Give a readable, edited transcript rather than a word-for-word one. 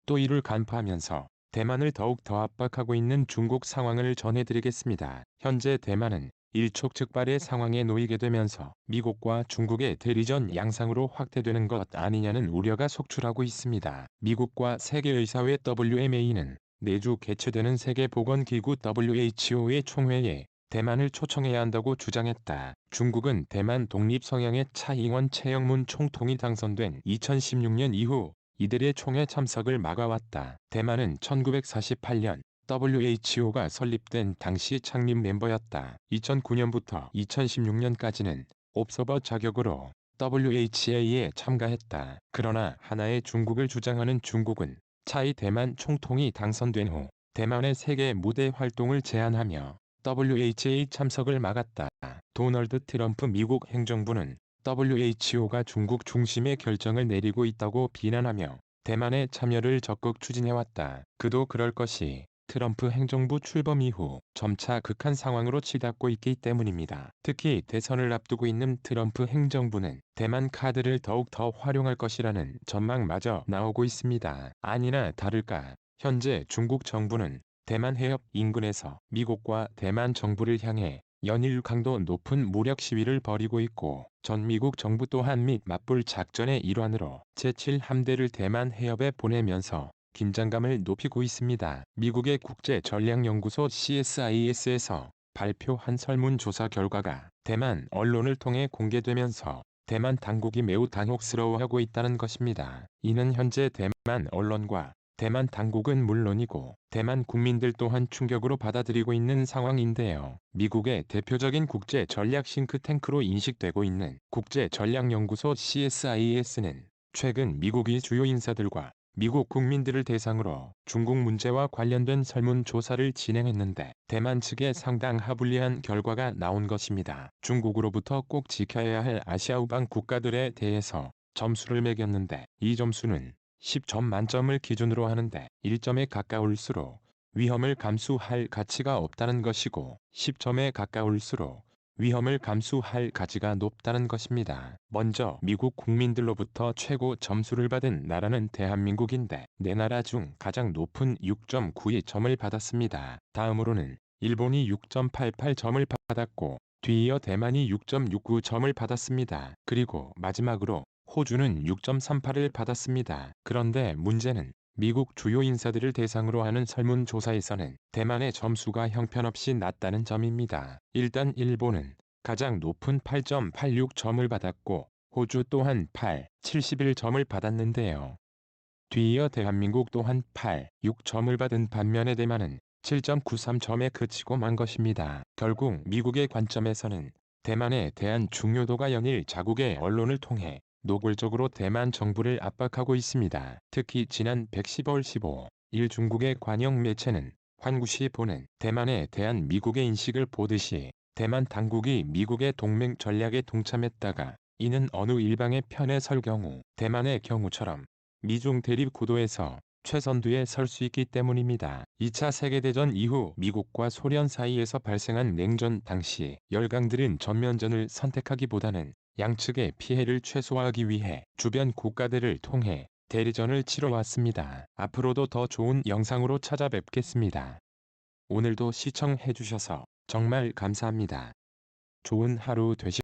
또 이를 간파하면서 대만을 더욱 더 압박하고 있는 중국 상황을 전해드리겠습니다. 현재 대만은 일촉즉발의 상황에 놓이게 되면서 미국과 중국의 대리전 양상으로 확대되는 것 아니냐는 우려가 속출하고 있습니다. 미국과 세계의사회 WMA는 내주 개최되는 세계보건기구 WHO의 총회에 대만을 초청해야 한다고 주장했다. 중국은 대만 독립 성향의 차이잉원 최영문 총통이 당선된 2016년 이후 이들의 총회 참석을 막아왔다. 대만은 1948년 WHO가 설립된 당시 창립 멤버였다. 2009년부터 2016년까지는 옵서버 자격으로 WHA에 참가했다. 그러나 하나의 중국을 주장하는 중국은 차이 대만 총통이 당선된 후 대만의 세계 무대 활동을 제한하며 WHA 참석을 막았다. 도널드 트럼프 미국 행정부는 WHO가 중국 중심의 결정을 내리고 있다고 비난하며 대만의 참여를 적극 추진해왔다. 그도 그럴 것이 트럼프 행정부 출범 이후 점차 극한 상황으로 치닫고 있기 때문입니다. 특히 대선을 앞두고 있는 트럼프 행정부는 대만 카드를 더욱 더 활용할 것이라는 전망마저 나오고 있습니다. 아니나 다를까 현재 중국 정부는 대만 해협 인근에서 미국과 대만 정부를 향해 연일 강도 높은 무력 시위를 벌이고 있고 전 미국 정부 또한 미 맞불 작전의 일환으로 제7함대를 대만 해협에 보내면서 긴장감을 높이고 있습니다. 미국의 국제전략연구소 CSIS에서 발표한 설문조사 결과가 대만 언론을 통해 공개되면서 대만 당국이 매우 당혹스러워하고 있다는 것입니다. 이는 현재 대만 언론과 대만 당국은 물론이고 대만 국민들 또한 충격으로 받아들이고 있는 상황인데요. 미국의 대표적인 국제 전략 싱크탱크로 인식되고 있는 국제전략연구소 CSIS는 최근 미국이 주요 인사들과 미국 국민들을 대상으로 중국 문제와 관련된 설문조사를 진행했는데 대만 측에 상당하 불리한 결과가 나온 것입니다. 중국으로부터 꼭 지켜야 할 아시아 우방 국가들에 대해서 점수를 매겼는데 이 점수는 10점 만점을 기준으로 하는데 1점에 가까울수록 위험을 감수할 가치가 없다는 것이고 10점에 가까울수록 위험을 감수할 가치가 높다는 것입니다. 먼저 미국 국민들로부터 최고 점수를 받은 나라는 대한민국인데 네 나라 중 가장 높은 6.92점을 받았습니다. 다음으로는 일본이 6.88점을 받았고 뒤이어 대만이 6.69점을 받았습니다. 그리고 마지막으로 호주는 6.38을 받았습니다. 그런데 문제는 미국 주요 인사들을 대상으로 하는 설문조사에서는 대만의 점수가 형편없이 낮다는 점입니다. 일단 일본은 가장 높은 8.86점을 받았고 호주 또한 8.71점을 받았는데요. 뒤이어 대한민국 또한 8.6점을 받은 반면에 대만은 7.93점에 그치고 만 것입니다. 결국 미국의 관점에서는 대만에 대한 중요도가 연일 자국의 언론을 통해 노골적으로 대만 정부를 압박하고 있습니다. 특히 지난 10월 15일 중국의 관영 매체는 환구시 보는 대만에 대한 미국의 인식을 보듯이 대만 당국이 미국의 동맹 전략에 동참했다가 이는 어느 일방의 편에 설 경우 대만의 경우처럼 미중 대립 구도에서 최선두에 설 수 있기 때문입니다. 2차 세계대전 이후 미국과 소련 사이에서 발생한 냉전 당시 열강들은 전면전을 선택하기보다는 양측의 피해를 최소화하기 위해 주변 국가들을 통해 대리전을 치러왔습니다. 앞으로도 더 좋은 영상으로 찾아뵙겠습니다. 오늘도 시청해주셔서 정말 감사합니다. 좋은 하루 되시길